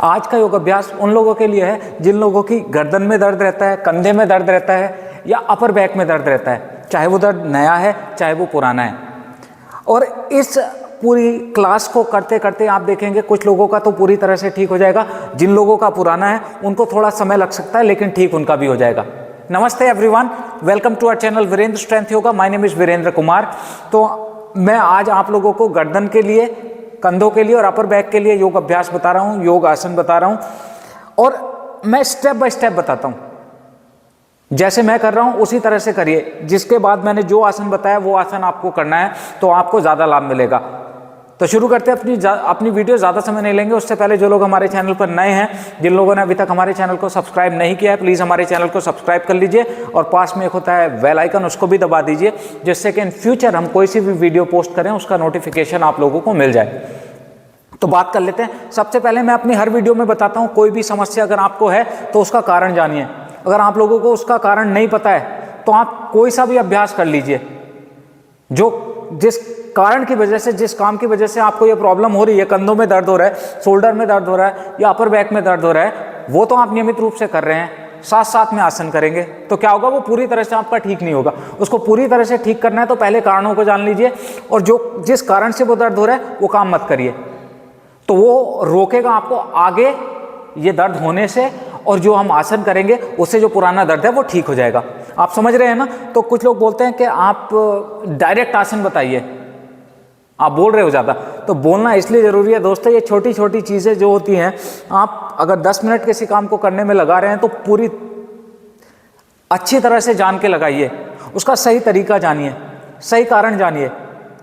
आज का योग अभ्यास उन लोगों के लिए है जिन लोगों की गर्दन में दर्द रहता है, कंधे में दर्द रहता है या अपर बैक में दर्द रहता है, चाहे वो दर्द नया है चाहे वो पुराना है। और इस पूरी क्लास को करते करते आप देखेंगे कुछ लोगों का तो पूरी तरह से ठीक हो जाएगा, जिन लोगों का पुराना है उनको थोड़ा समय लग सकता है, लेकिन ठीक उनका भी हो जाएगा। नमस्ते everyone, welcome to our channel Virendra strength yoga. My name is Virendra Kumar. तो मैं आज आप लोगों को गर्दन के लिए, कंधों के लिए और अपर बैक के लिए योग अभ्यास बता रहा हूँ, योग आसन बता रहा हूँ, और मैं स्टेप बाय स्टेप बताता हूँ। जैसे मैं कर रहा हूँ उसी तरह से करिए। जिसके बाद मैंने जो आसन बताया वो आसन आपको करना है, तो आपको ज़्यादा लाभ मिलेगा। तो शुरू करते हैं। अपनी वीडियो ज़्यादा समय नहीं लेंगे। उससे पहले जो लोग हमारे चैनल पर नए हैं, जिन लोगों ने अभी तक हमारे चैनल को सब्सक्राइब नहीं किया है, प्लीज़ हमारे चैनल को सब्सक्राइब कर लीजिए और पास में एक होता है बेल आइकन, उसको भी दबा दीजिए, जिससे कि इन फ्यूचर हम कोई सी भी वीडियो पोस्ट करें उसका नोटिफिकेशन आप लोगों को मिल जाए। तो बात कर लेते हैं। सबसे पहले मैं अपनी हर वीडियो में बताता हूँ, कोई भी समस्या अगर आपको है तो उसका कारण जानिए। अगर आप लोगों को उसका कारण नहीं पता है तो आप कोई सा भी अभ्यास कर लीजिए। जिस कारण की वजह से, जिस काम की वजह से आपको ये प्रॉब्लम हो रही है, कंधों में दर्द हो रहा है, शोल्डर में दर्द हो रहा है या अपर बैक में दर्द हो रहा है, वो तो आप नियमित रूप से कर रहे हैं, साथ साथ में आसन करेंगे तो क्या होगा, वो पूरी तरह से आपका ठीक नहीं होगा। उसको पूरी तरह से ठीक करना है तो पहले कारणों को जान लीजिए, और जिस कारण से वो दर्द हो रहा है वो काम मत करिए, तो वो रोकेगा आपको आगे ये दर्द होने से, और जो हम आसन करेंगे उससे जो पुराना दर्द है वो ठीक हो जाएगा। आप समझ रहे हैं ना। तो कुछ लोग बोलते हैं कि आप डायरेक्ट आसन बताइए, आप बोल रहे हो ज़्यादा। तो बोलना इसलिए ज़रूरी है दोस्तों, ये छोटी छोटी चीज़ें जो होती हैं, आप अगर 10 मिनट किसी काम को करने में लगा रहे हैं तो पूरी अच्छी तरह से जान के लगाइए, उसका सही तरीका जानिए, सही कारण जानिए,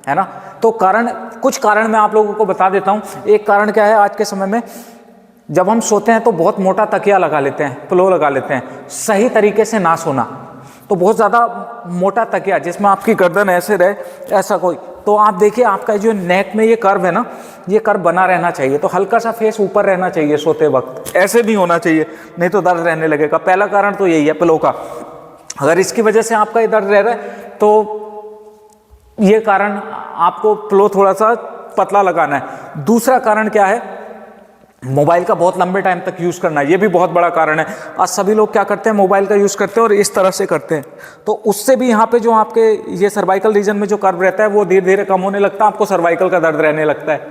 है ना। तो कुछ कारण मैं आप लोगों को बता देता हूँ। एक कारण क्या है, आज के समय में जब हम सोते हैं तो बहुत मोटा तकिया लगा लेते हैं, पिलो लगा लेते हैं, सही तरीके से ना सोना। तो बहुत ज़्यादा मोटा तकिया जिसमें आपकी गर्दन ऐसे रहे, ऐसा कोई, तो आप देखिए आपका जो नेक में ये कर्व है ना, ये कर्व बना रहना चाहिए। तो हल्का सा फेस ऊपर रहना चाहिए सोते वक्त, ऐसे नहीं होना चाहिए, नहीं तो दर्द रहने लगेगा। पहला कारण तो यही है पिलो का। अगर इसकी वजह से आपका ये दर्द रह रहा है तो ये कारण आपको पिलो थोड़ा सा पतला लगाना है। दूसरा कारण क्या है, मोबाइल का बहुत लंबे टाइम तक यूज़ करना, ये भी बहुत बड़ा कारण है। आज सभी लोग क्या करते हैं, मोबाइल का यूज़ करते हैं और इस तरह से करते हैं, तो उससे भी यहाँ पे जो आपके ये सर्वाइकल रीजन में जो कर्व रहता है वो धीरे धीरे कम होने लगता है, आपको सर्वाइकल का दर्द रहने लगता है।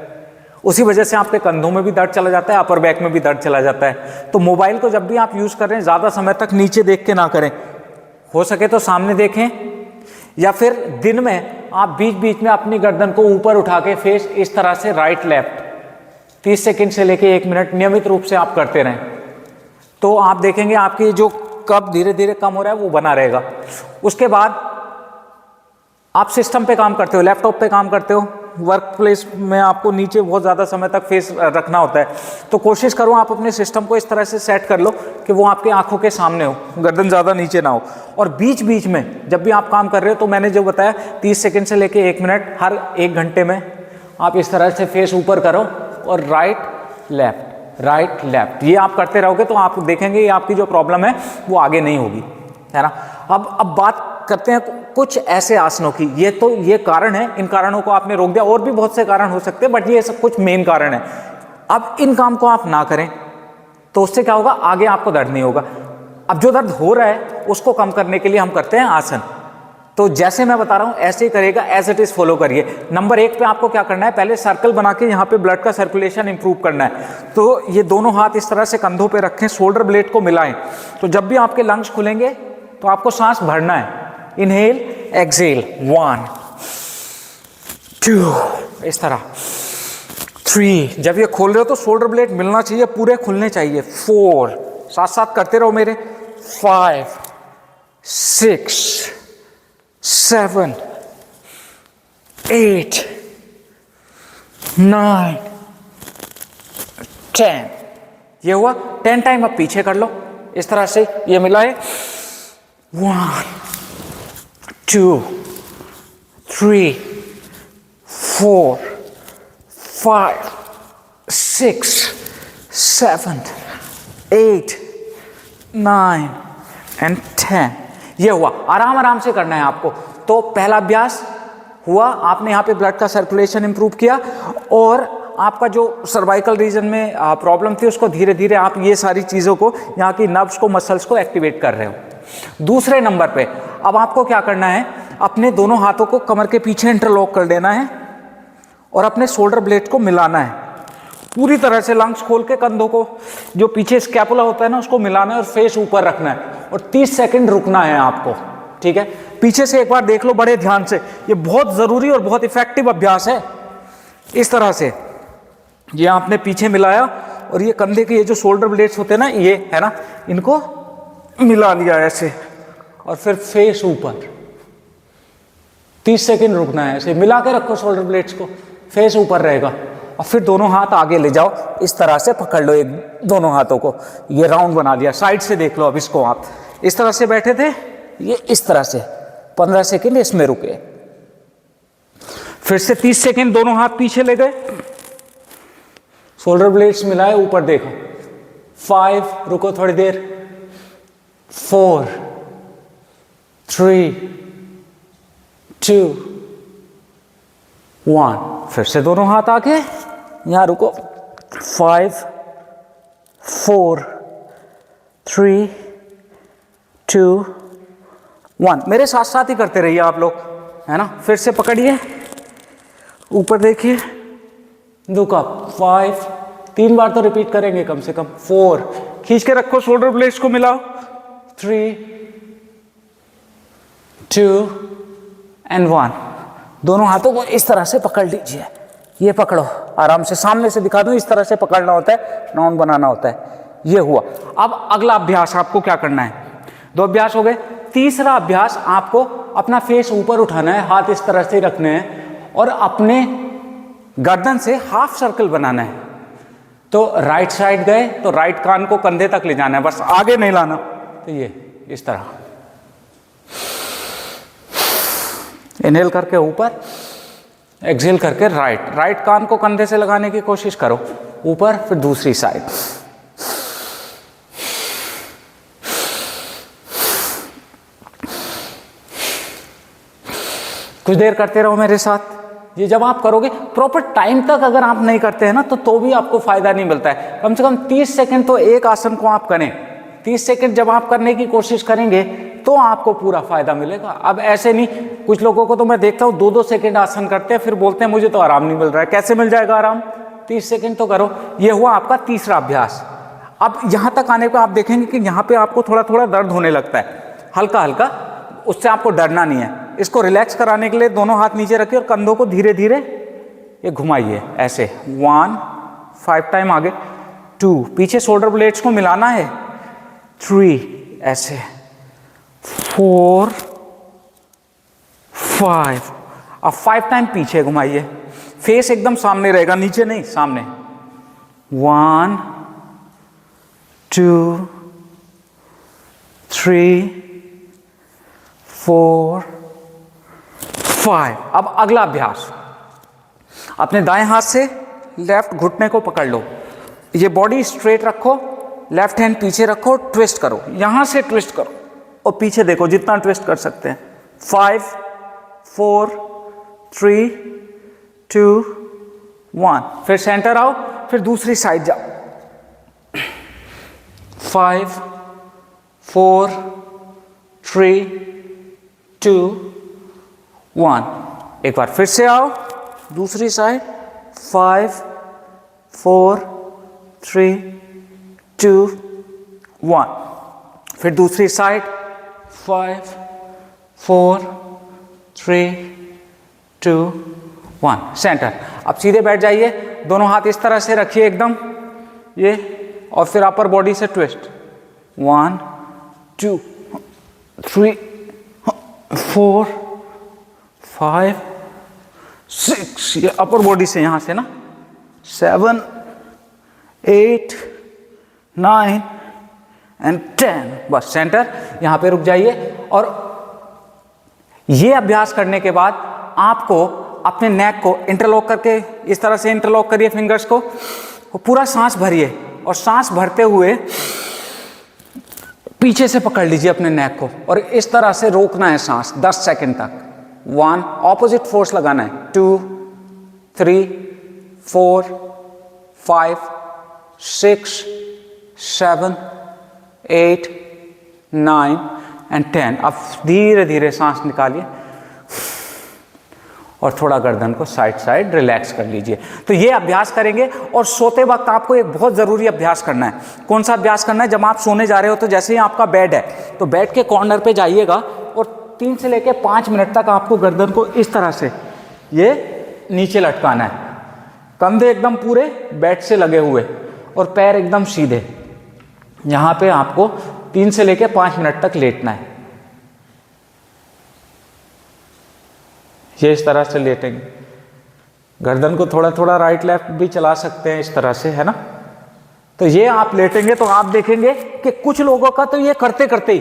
उसी वजह से आपके कंधों में भी दर्द चला जाता है, अपर बैक में भी दर्द चला जाता है। तो मोबाइल को जब भी आप यूज़ कर रहे हैं ज़्यादा समय तक नीचे देख के ना करें, हो सके तो सामने देखें, या फिर दिन में आप बीच बीच में अपनी गर्दन को ऊपर उठा के फेस इस तरह से राइट लेफ्ट 30 सेकंड से लेके 1 मिनट नियमित रूप से आप करते रहें, तो आप देखेंगे आपकी जो कप धीरे धीरे कम हो रहा है वो बना रहेगा। उसके बाद आप सिस्टम पे काम करते हो, लैपटॉप पे काम करते हो, वर्क प्लेस में आपको नीचे बहुत ज़्यादा समय तक फेस रखना होता है, तो कोशिश करो आप अपने सिस्टम को इस तरह से सेट कर लो कि वो आपके आंखों के सामने हो, गर्दन ज़्यादा नीचे ना हो। और बीच बीच में जब भी आप काम कर रहे हो, तो मैंने जो बताया 30 सेकंड से लेके 1 मिनट हर 1 घंटे में आप इस तरह से फेस ऊपर करो और राइट लेफ्ट, ये आप करते रहोगे तो आप देखेंगे ये आपकी जो प्रॉब्लम है वो आगे नहीं होगी, है ना। अब बात करते हैं कुछ ऐसे आसनों की। ये कारण है, इन कारणों को आपने रोक दिया, और भी बहुत से कारण हो सकते हैं, बट ये सब कुछ मेन कारण है। अब इन काम को आप ना करें तो उससे क्या होगा, आगे आपको दर्द नहीं होगा। अब जो दर्द हो रहा है उसको कम करने के लिए हम करते हैं आसन। तो जैसे मैं बता रहा हूं ऐसे ही करेगा, एज इट इज फॉलो करिए। नंबर 1 पे आपको क्या करना है, पहले सर्कल बना के यहाँ पे ब्लड का सर्कुलेशन इंप्रूव करना है। तो ये दोनों हाथ इस तरह से कंधों पे रखें, शोल्डर ब्लेड को मिलाएं, तो जब भी आपके लंग्स खुलेंगे तो आपको सांस भरना है। इनहेल एक्सहेल, 1 2, इस तरह 3। जब ये खोल रहे हो तो शोल्डर ब्लेड मिलना चाहिए, पूरे खुलने चाहिए। 4, साथ साथ करते रहो मेरे। 5 6 7 8 9 10। ये हुआ 10 टाइम। अब पीछे कर लो इस तरह से, ये मिलाए। 1 2 3 4 5 6 7 8 9 एंड 10। ये हुआ। आराम आराम से करना है आपको। तो पहला अभ्यास हुआ, आपने यहाँ पे ब्लड का सर्कुलेशन इंप्रूव किया, और आपका जो सर्वाइकल रीजन में प्रॉब्लम थी उसको धीरे धीरे आप ये सारी चीज़ों को, यहाँ की नर्व्स को, मसल्स को एक्टिवेट कर रहे हो। दूसरे नंबर पे अब आपको क्या करना है, अपने दोनों हाथों को कमर के पीछे इंटरलॉक कर देना है और अपने शोल्डर ब्लेड को मिलाना है पूरी तरह से, लंग्स खोल के, कंधों को जो पीछे स्कैपुला होता है ना उसको मिलाना है और फेस ऊपर रखना है और 30 सेकंड रुकना है आपको, ठीक है। पीछे से एक बार देख लो बड़े ध्यान से, ये बहुत जरूरी और बहुत इफेक्टिव अभ्यास है। इस तरह से ये आपने पीछे मिलाया और ये कंधे के ये जो शोल्डर ब्लेड्स होते हैं ना, ये है ना, इनको मिला लिया ऐसे और फिर फेस ऊपर, 30 सेकंड रुकना है, ऐसे मिला के रखो शोल्डर ब्लेड्स को, फेस ऊपर रहेगा और फिर दोनों हाथ आगे ले जाओ, इस तरह से पकड़ लो एक दोनों हाथों को, ये राउंड बना लिया। साइड से देख लो अब इसको, आप इस तरह से बैठे थे, ये इस तरह से 15 सेकंड इसमें रुके, फिर से 30 सेकंड दोनों हाथ पीछे ले गए, शोल्डर ब्लेड्स मिलाए, ऊपर देखो, 5, रुको थोड़ी देर, 4, 3, 2, 1, फिर से दोनों हाथ आगे, यहां रुको, 5, 4, 3, 2, 1, मेरे साथ साथ ही करते रहिए आप लोग, है ना। फिर से पकड़िए, ऊपर देखिए, लुक अप, 5, 3 बार तो रिपीट करेंगे कम से कम, 4, खींच के रखो, शोल्डर ब्लेड्स को मिलाओ, 3, 2 एंड 1, दोनों हाथों को इस तरह से पकड़ लीजिए, ये पकड़ो आराम से, सामने से दिखा दूं, इस तरह से पकड़ना होता है, राउंड बनाना होता है, ये हुआ। अब अगला अभ्यास आपको क्या करना है, 2 अभ्यास हो गए। तीसरा अभ्यास आपको अपना फेस ऊपर उठाना है, हाथ इस तरह से रखने हैं और अपने गर्दन से हाफ सर्कल बनाना है। तो राइट साइड गए तो राइट कान को कंधे तक ले जाना है, बस आगे नहीं लाना, तो ये इस तरह इनहेल करके ऊपर, एक्सहेल करके राइट कान को कंधे से लगाने की कोशिश करो ऊपर, फिर दूसरी साइड, कुछ देर करते रहो मेरे साथ। ये जब आप करोगे प्रॉपर टाइम तक अगर आप नहीं करते हैं ना तो भी आपको फायदा नहीं मिलता है। कम से कम 30 सेकंड तो एक आसन को आप करें, 30 सेकंड जब आप करने की कोशिश करेंगे तो आपको पूरा फायदा मिलेगा। अब ऐसे नहीं, कुछ लोगों को तो मैं देखता हूँ 2-2 सेकंड आसन करते हैं, फिर बोलते हैं मुझे तो आराम नहीं मिल रहा है। कैसे मिल जाएगा आराम? 30 सेकंड तो करो। ये हुआ आपका तीसरा अभ्यास। अब यहाँ तक आने पर आप देखेंगे कि यहाँ पे आपको थोड़ा थोड़ा दर्द होने लगता है, हल्का हल्का, उससे आपको डरना नहीं है। इसको रिलैक्स कराने के लिए दोनों हाथ नीचे रखिए और कंधों को धीरे धीरे ये घुमाइए ऐसे, 1, 5 टाइम आगे, 2, पीछे शोल्डर ब्लेड्स को मिलाना है, 3 ऐसे, 4, 5, अब 5 टाइम पीछे घुमाइए, फेस एकदम सामने रहेगा, नीचे नहीं, सामने, 1, 2, 3, 4, 5। अब अगला अभ्यास, अपने दाएं हाथ से लेफ्ट घुटने को पकड़ लो, ये बॉडी स्ट्रेट रखो, लेफ्ट हैंड पीछे रखो, ट्विस्ट करो, यहां से ट्विस्ट करो और पीछे देखो जितना ट्विस्ट कर सकते हैं। 5, 4, 3, 2, 1, फिर सेंटर आओ, फिर दूसरी साइड जाओ, 5, 4, 3, 2, 1, एक बार फिर से आओ, दूसरी साइड, 5, 4, 3, 2, 1, फिर दूसरी साइड, 5, 4, 3, 2, 1, सेंटर। अब सीधे बैठ जाइए, दोनों हाथ इस तरह से रखिए एकदम ये, और फिर अपर बॉडी से ट्विस्ट, 1, 2, 3, 4, 5, 6, ये अपर बॉडी से यहां से ना, 7, 8, 9 एंड 10, बस सेंटर, यहां पे रुक जाइए। और ये अभ्यास करने के बाद आपको अपने नेक को इंटरलॉक करके, इस तरह से इंटरलॉक करिए फिंगर्स को, पूरा सांस भरिए और सांस भरते हुए पीछे से पकड़ लीजिए अपने नेक को और इस तरह से रोकना है सांस 10 सेकंड तक। 1, ऑपोजिट फोर्स लगाना है, 2, 3, 4, 5, 6, 7, 8, 9 एंड 10। अब धीरे धीरे सांस निकालिए और थोड़ा गर्दन को साइड साइड रिलैक्स कर लीजिए। तो ये अभ्यास करेंगे। और सोते वक्त आपको एक बहुत ज़रूरी अभ्यास करना है। कौन सा अभ्यास करना है? जब आप सोने जा रहे हो तो जैसे ही आपका बेड है तो बेड के कॉर्नर पे जाइएगा और 3 से लेकर 5 मिनट तक आपको गर्दन को इस तरह से ये नीचे लटकाना है, कंधे एकदम पूरे बेड से लगे हुए और पैर एकदम सीधे। यहाँ पे आपको 3 से लेकर 5 मिनट तक लेटना है। ये इस तरह से लेटेंगे। गर्दन को थोड़ा थोड़ा राइट लेफ्ट भी चला सकते हैं इस तरह से, है ना। तो ये आप लेटेंगे तो आप देखेंगे कि कुछ लोगों का तो ये करते करते ही,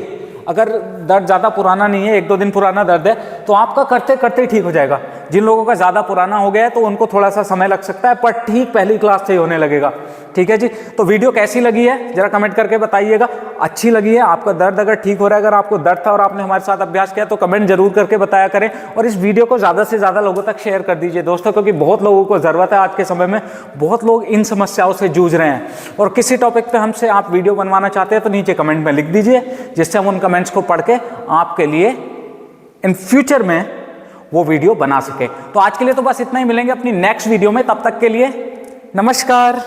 अगर दर्द ज़्यादा पुराना नहीं है, 1-2 दिन पुराना दर्द है, तो आपका करते करते ही ठीक हो जाएगा। जिन लोगों का ज़्यादा पुराना हो गया है तो उनको थोड़ा सा समय लग सकता है, पर ठीक पहली क्लास से ही होने लगेगा। ठीक है जी। तो वीडियो कैसी लगी है जरा कमेंट करके बताइएगा। अच्छी लगी है, आपका दर्द अगर ठीक हो रहा है, अगर आपको दर्द था और आपने हमारे साथ अभ्यास किया तो कमेंट जरूर करके बताया करें। और इस वीडियो को ज़्यादा से ज़्यादा लोगों तक शेयर कर दीजिए दोस्तों, क्योंकि बहुत लोगों को ज़रूरत है। आज के समय में बहुत लोग इन समस्याओं से जूझ रहे हैं। और किसी टॉपिक पे हमसे आप वीडियो बनवाना चाहते हैं तो नीचे कमेंट में लिख दीजिए, जिससे हम उन कमेंट्स को पढ़ के आपके लिए इन फ्यूचर में वो वीडियो बना सके। तो आज के लिए तो बस इतना ही, मिलेंगे अपनी नेक्स्ट वीडियो में। तब तक के लिए नमस्कार।